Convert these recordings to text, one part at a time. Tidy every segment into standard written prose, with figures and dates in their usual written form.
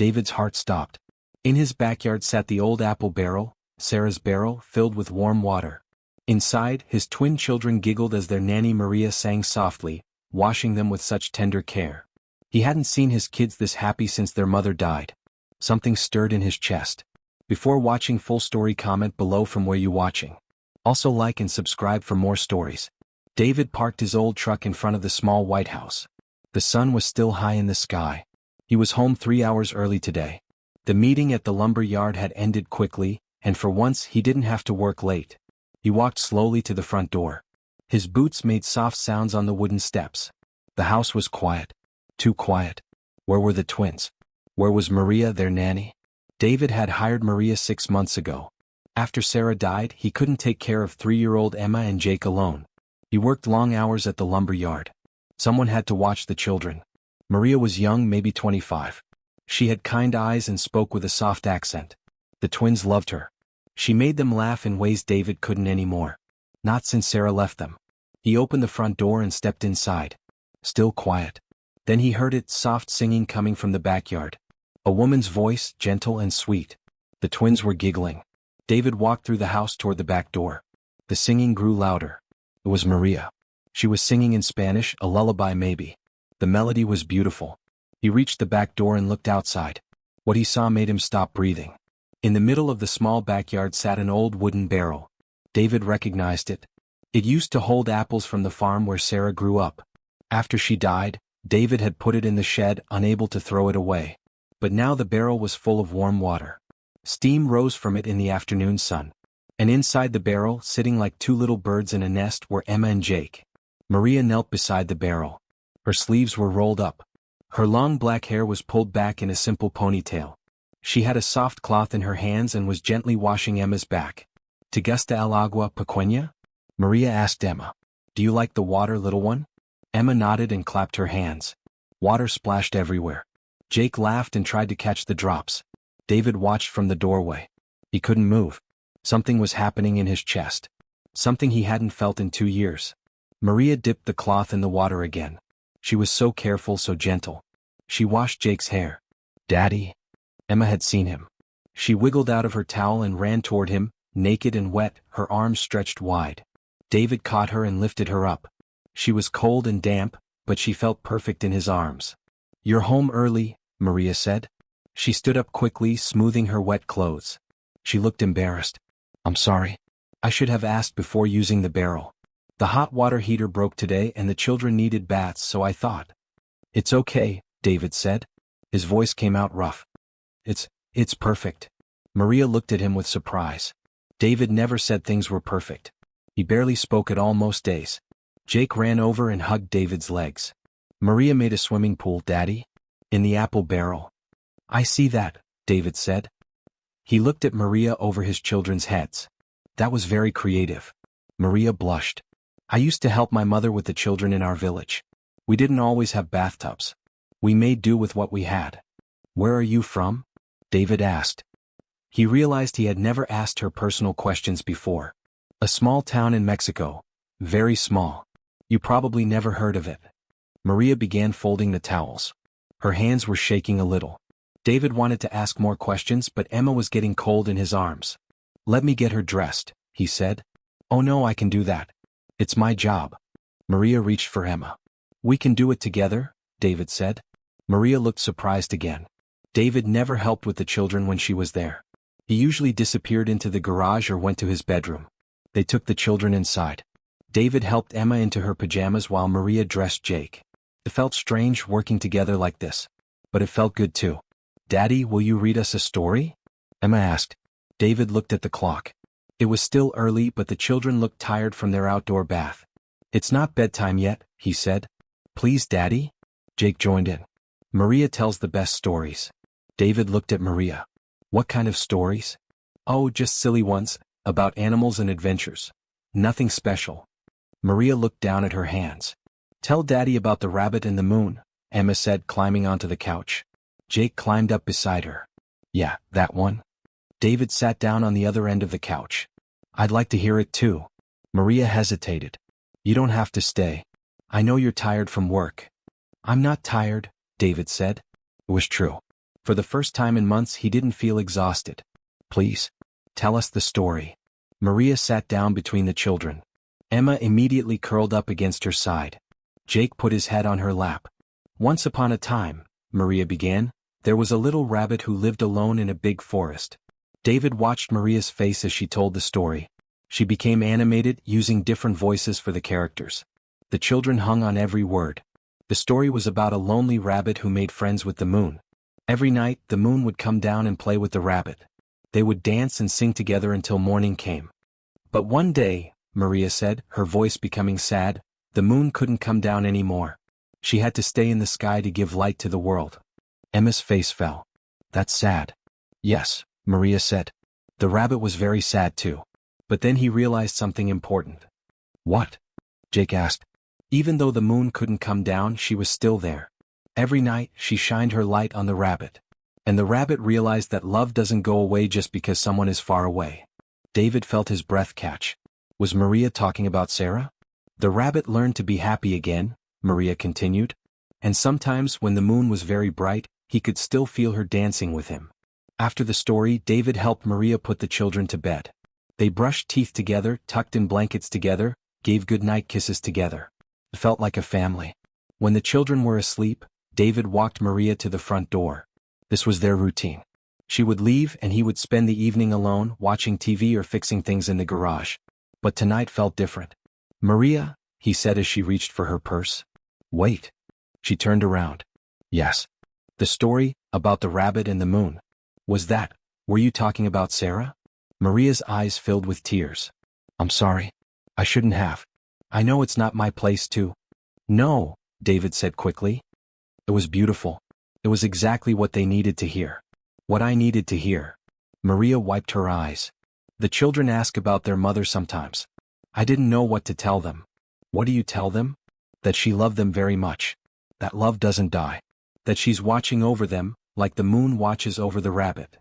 David's heart stopped. In his backyard sat the old apple barrel, Sarah's barrel, filled with warm water. Inside, his twin children giggled as their nanny Maria sang softly, washing them with such tender care. He hadn't seen his kids this happy since their mother died. Something stirred in his chest. Before watching full story, comment below from where you watching. Also like and subscribe for more stories. David parked his old truck in front of the small white house. The sun was still high in the sky. He was home 3 hours early today. The meeting at the lumber yard had ended quickly, and for once he didn't have to work late. He walked slowly to the front door. His boots made soft sounds on the wooden steps. The house was quiet. Too quiet. Where were the twins? Where was Maria, their nanny? David had hired Maria 6 months ago. After Sarah died, he couldn't take care of 3-year-old Emma and Jake alone. He worked long hours at the lumber yard. Someone had to watch the children. Maria was young, maybe 25. She had kind eyes and spoke with a soft accent. The twins loved her. She made them laugh in ways David couldn't anymore. Not since Sarah left them. He opened the front door and stepped inside. Still quiet. Then he heard it, soft singing coming from the backyard. A woman's voice, gentle and sweet. The twins were giggling. David walked through the house toward the back door. The singing grew louder. It was Maria. She was singing in Spanish, a lullaby maybe. The melody was beautiful. He reached the back door and looked outside. What he saw made him stop breathing. In the middle of the small backyard sat an old wooden barrel. David recognized it. It used to hold apples from the farm where Sarah grew up. After she died, David had put it in the shed, unable to throw it away. But now the barrel was full of warm water. Steam rose from it in the afternoon sun. And inside the barrel, sitting like two little birds in a nest, were Emma and Jake. Maria knelt beside the barrel. Her sleeves were rolled up. Her long black hair was pulled back in a simple ponytail. She had a soft cloth in her hands and was gently washing Emma's back. ¿Te gusta el agua pequeña? Maria asked Emma. Do you like the water, little one? Emma nodded and clapped her hands. Water splashed everywhere. Jake laughed and tried to catch the drops. David watched from the doorway. He couldn't move. Something was happening in his chest. Something he hadn't felt in 2 years. Maria dipped the cloth in the water again. She was so careful, so gentle. She washed Jake's hair. Daddy? Emma had seen him. She wiggled out of her towel and ran toward him, naked and wet, her arms stretched wide. David caught her and lifted her up. She was cold and damp, but she felt perfect in his arms. You're home early, Maria said. She stood up quickly, smoothing her wet clothes. She looked embarrassed. I'm sorry. I should have asked before using the barrel. The hot water heater broke today and the children needed baths, so I thought. It's okay, David said. His voice came out rough. It's perfect. Maria looked at him with surprise. David never said things were perfect. He barely spoke at all most days. Jake ran over and hugged David's legs. Maria made a swimming pool, Daddy. In the apple barrel. I see that, David said. He looked at Maria over his children's heads. That was very creative. Maria blushed. I used to help my mother with the children in our village. We didn't always have bathtubs. We made do with what we had. Where are you from? David asked. He realized he had never asked her personal questions before. A small town in Mexico. Very small. You probably never heard of it. Maria began folding the towels. Her hands were shaking a little. David wanted to ask more questions, but Emma was getting cold in his arms. Let me get her dressed, he said. Oh no, I can do that. It's my job. Maria reached for Emma. We can do it together, David said. Maria looked surprised again. David never helped with the children when she was there. He usually disappeared into the garage or went to his bedroom. They took the children inside. David helped Emma into her pajamas while Maria dressed Jake. It felt strange working together like this. But it felt good too. Daddy, will you read us a story? Emma asked. David looked at the clock. It was still early, but the children looked tired from their outdoor bath. It's not bedtime yet, he said. Please, Daddy? Jake joined in. Maria tells the best stories. David looked at Maria. What kind of stories? Oh, just silly ones, about animals and adventures. Nothing special. Maria looked down at her hands. Tell Daddy about the rabbit and the moon, Emma said, climbing onto the couch. Jake climbed up beside her. Yeah, that one. David sat down on the other end of the couch. I'd like to hear it too. Maria hesitated. You don't have to stay. I know you're tired from work. I'm not tired, David said. It was true. For the first time in months he didn't feel exhausted. Please, tell us the story. Maria sat down between the children. Emma immediately curled up against her side. Jake put his head on her lap. Once upon a time, Maria began, there was a little rabbit who lived alone in a big forest. David watched Maria's face as she told the story. She became animated, using different voices for the characters. The children hung on every word. The story was about a lonely rabbit who made friends with the moon. Every night, the moon would come down and play with the rabbit. They would dance and sing together until morning came. But one day, Maria said, her voice becoming sad, the moon couldn't come down anymore. She had to stay in the sky to give light to the world. Emma's face fell. That's sad. Yes, Maria said. The rabbit was very sad too. But then he realized something important. What? Jake asked. Even though the moon couldn't come down, she was still there. Every night, she shined her light on the rabbit. And the rabbit realized that love doesn't go away just because someone is far away. David felt his breath catch. Was Maria talking about Sarah? The rabbit learned to be happy again, Maria continued. And sometimes when the moon was very bright, he could still feel her dancing with him. After the story, David helped Maria put the children to bed. They brushed teeth together, tucked in blankets together, gave goodnight kisses together. It felt like a family. When the children were asleep, David walked Maria to the front door. This was their routine. She would leave and he would spend the evening alone, watching TV or fixing things in the garage. But tonight felt different. Maria, he said as she reached for her purse. Wait. She turned around. Yes. The story, about the rabbit and the moon. Were you talking about Sarah? Maria's eyes filled with tears. I'm sorry. I shouldn't have. I know it's not my place to. No, David said quickly. It was beautiful. It was exactly what they needed to hear. What I needed to hear. Maria wiped her eyes. The children ask about their mother sometimes. I didn't know what to tell them. What do you tell them? That she loved them very much. That love doesn't die. That she's watching over them, like the moon watches over the rabbit.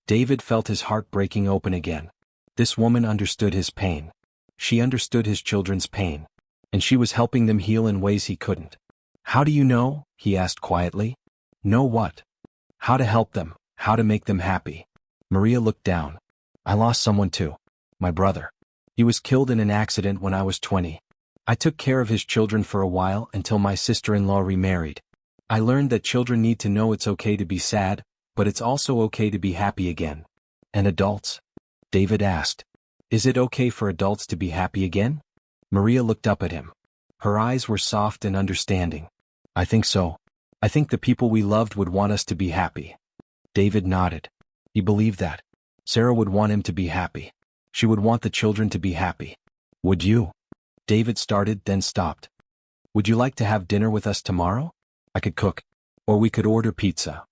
David felt his heart breaking open again. This woman understood his pain. She understood his children's pain. And she was helping them heal in ways he couldn't. How do you know? He asked quietly. Know what? How to help them, how to make them happy. Maria looked down. I lost someone too. My brother. He was killed in an accident when I was 20. I took care of his children for a while until my sister-in-law remarried. I learned that children need to know it's okay to be sad, but it's also okay to be happy again. And adults? David asked. Is it okay for adults to be happy again? Maria looked up at him. Her eyes were soft and understanding. I think so. I think the people we loved would want us to be happy. David nodded. He believed that. Sarah would want him to be happy. She would want the children to be happy. Would you? David started, then stopped. Would you like to have dinner with us tomorrow? I could cook. Or we could order pizza.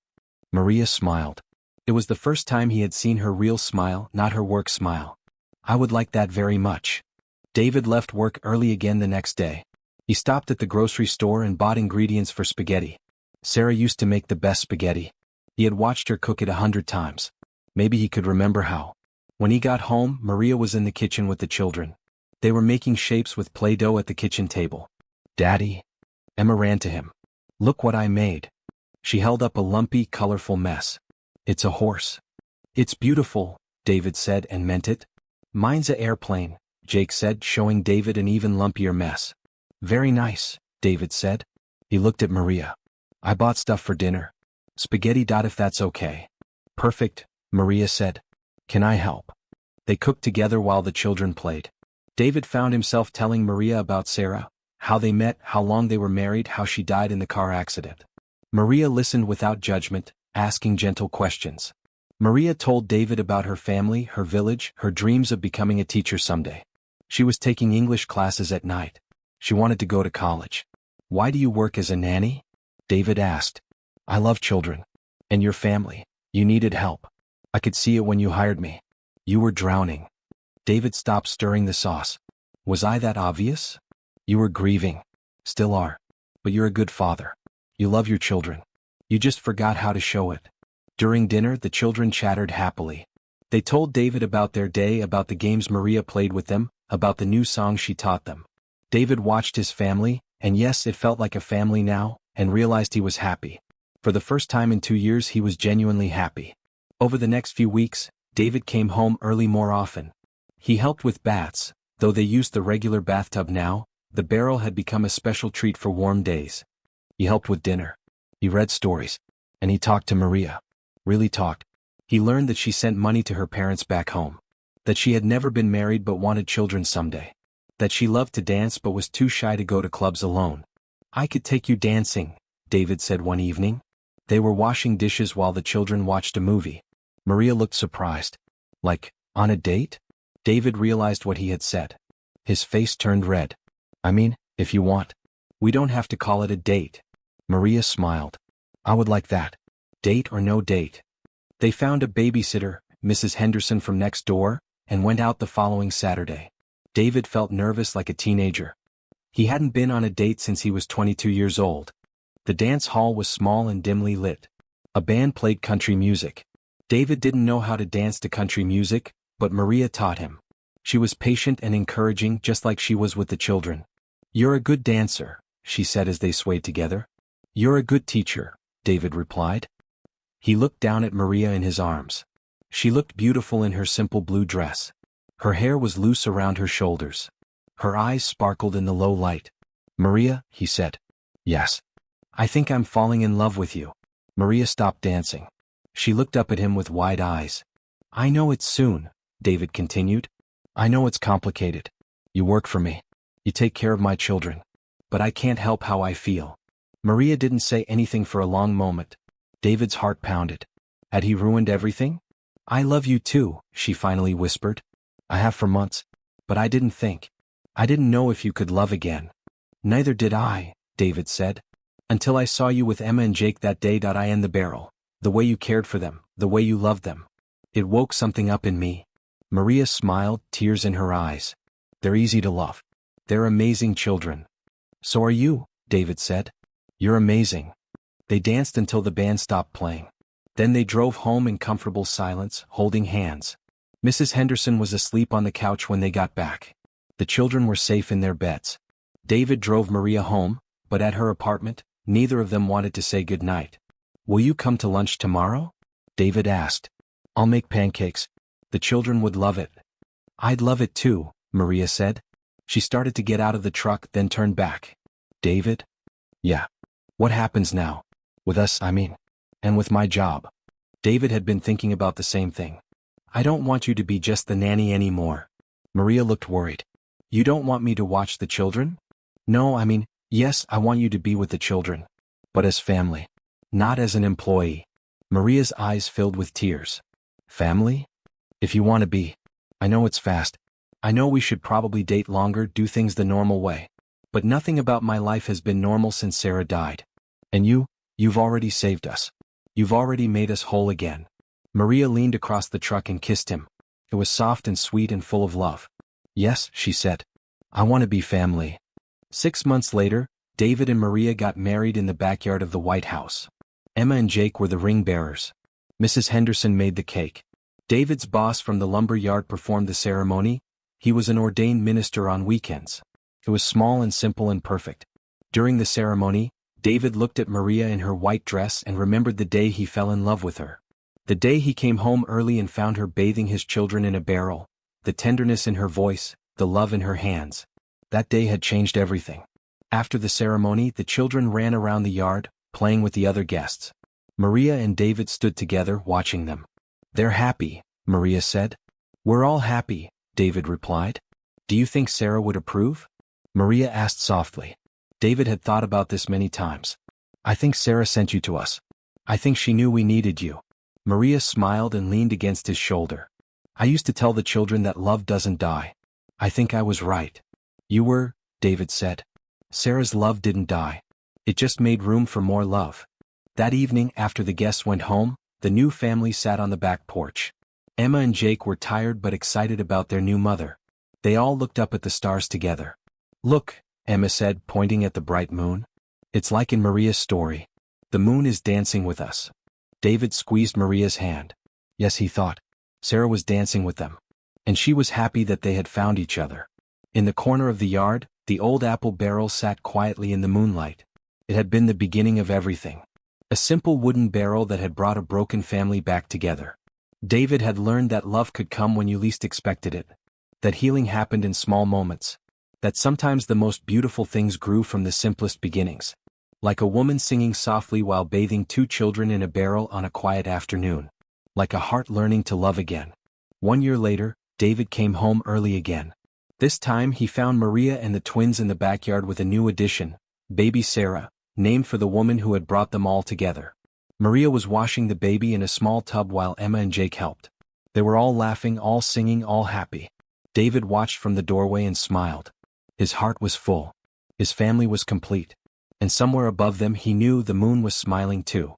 Maria smiled. It was the first time he had seen her real smile, not her work smile. I would like that very much. David left work early again the next day. He stopped at the grocery store and bought ingredients for spaghetti. Sarah used to make the best spaghetti. He had watched her cook it 100 times. Maybe he could remember how. When he got home, Maria was in the kitchen with the children. They were making shapes with Play-Doh at the kitchen table. Daddy? Emma ran to him. Look what I made. She held up a lumpy, colorful mess. It's a horse. It's beautiful, David said and meant it. Mine's a airplane, Jake said, showing David an even lumpier mess. Very nice, David said. He looked at Maria. I bought stuff for dinner. Spaghetti. If that's okay. Perfect, Maria said. Can I help? They cooked together while the children played. David found himself telling Maria about Sarah, how they met, how long they were married, how she died in the car accident. Maria listened without judgment, asking gentle questions. Maria told David about her family, her village, her dreams of becoming a teacher someday. She was taking English classes at night. She wanted to go to college. Why do you work as a nanny? David asked. I love children. And your family. You needed help. I could see it when you hired me. You were drowning. David stopped stirring the sauce. Was I that obvious? You were grieving. Still are. But you're a good father. You love your children. You just forgot how to show it. During dinner, the children chattered happily. They told David about their day, about the games Maria played with them, about the new songs she taught them. David watched his family, and yes, it felt like a family now, and realized he was happy. For the first time in 2 years he was genuinely happy. Over the next few weeks, David came home early more often. He helped with baths, though they used the regular bathtub now, the barrel had become a special treat for warm days. He helped with dinner. He read stories. And he talked to Maria. Really talked. He learned that she sent money to her parents back home. That she had never been married but wanted children someday. That she loved to dance but was too shy to go to clubs alone. "I could take you dancing," David said one evening. They were washing dishes while the children watched a movie. Maria looked surprised. "Like, on a date?" David realized what he had said. His face turned red. "I mean, if you want. We don't have to call it a date." Maria smiled. "I would like that. Date or no date." They found a babysitter, Mrs. Henderson from next door, and went out the following Saturday. David felt nervous like a teenager. He hadn't been on a date since he was 22 years old. The dance hall was small and dimly lit. A band played country music. David didn't know how to dance to country music, but Maria taught him. She was patient and encouraging, just like she was with the children. "You're a good dancer," she said as they swayed together. "You're a good teacher," David replied. He looked down at Maria in his arms. She looked beautiful in her simple blue dress. Her hair was loose around her shoulders. Her eyes sparkled in the low light. "Maria," he said. "Yes. I think I'm falling in love with you." Maria stopped dancing. She looked up at him with wide eyes. "I know it's soon," David continued. "I know it's complicated. You work for me. You take care of my children. But I can't help how I feel." Maria didn't say anything for a long moment. David's heart pounded. Had he ruined everything? "I love you too," she finally whispered. "I have for months. But I didn't think. I didn't know if you could love again." "Neither did I," David said. "Until I saw you with Emma and Jake that day. I in the barrel. The way you cared for them, the way you loved them. It woke something up in me." Maria smiled, tears in her eyes. "They're easy to love. They're amazing children." "So are you," David said. "You're amazing." They danced until the band stopped playing. Then they drove home in comfortable silence, holding hands. Mrs. Henderson was asleep on the couch when they got back. The children were safe in their beds. David drove Maria home, but at her apartment, neither of them wanted to say goodnight. "Will you come to lunch tomorrow?" David asked. "I'll make pancakes. The children would love it." "I'd love it too," Maria said. She started to get out of the truck, then turned back. "David?" "Yeah. What happens now? With us, I mean. And with my job." David had been thinking about the same thing. "I don't want you to be just the nanny anymore." Maria looked worried. "You don't want me to watch the children?" "No, I mean, yes, I want you to be with the children. But as family. Not as an employee." Maria's eyes filled with tears. "Family? If you want to be. I know it's fast. I know we should probably date longer, do things the normal way. But nothing about my life has been normal since Sarah died. And you've already saved us. You've already made us whole again." Maria leaned across the truck and kissed him. It was soft and sweet and full of love. "Yes," she said. "I want to be family." 6 months later, David and Maria got married in the backyard of the White House. Emma and Jake were the ring bearers. Mrs. Henderson made the cake. David's boss from the lumber yard performed the ceremony. He was an ordained minister on weekends. It was small and simple and perfect. During the ceremony, David looked at Maria in her white dress and remembered the day he fell in love with her. The day he came home early and found her bathing his children in a barrel, the tenderness in her voice, the love in her hands. That day had changed everything. After the ceremony, the children ran around the yard, playing with the other guests. Maria and David stood together, watching them. "They're happy," Maria said. "We're all happy," David replied. "Do you think Sarah would approve?" Maria asked softly. David had thought about this many times. "I think Sarah sent you to us. I think she knew we needed you." Maria smiled and leaned against his shoulder. "I used to tell the children that love doesn't die. I think I was right." "You were," David said. "Sarah's love didn't die. It just made room for more love." That evening, after the guests went home, the new family sat on the back porch. Emma and Jake were tired but excited about their new mother. They all looked up at the stars together. "Look," Emma said, pointing at the bright moon. "It's like in Maria's story. The moon is dancing with us." David squeezed Maria's hand. Yes, he thought. Sarah was dancing with them. And she was happy that they had found each other. In the corner of the yard, the old apple barrel sat quietly in the moonlight. It had been the beginning of everything. A simple wooden barrel that had brought a broken family back together. David had learned that love could come when you least expected it. That healing happened in small moments. That sometimes the most beautiful things grew from the simplest beginnings. Like a woman singing softly while bathing two children in a barrel on a quiet afternoon. Like a heart learning to love again. 1 year later, David came home early again. This time he found Maria and the twins in the backyard with a new addition, baby Sarah, named for the woman who had brought them all together. Maria was washing the baby in a small tub while Emma and Jake helped. They were all laughing, all singing, all happy. David watched from the doorway and smiled. His heart was full. His family was complete. And somewhere above them he knew the moon was smiling too.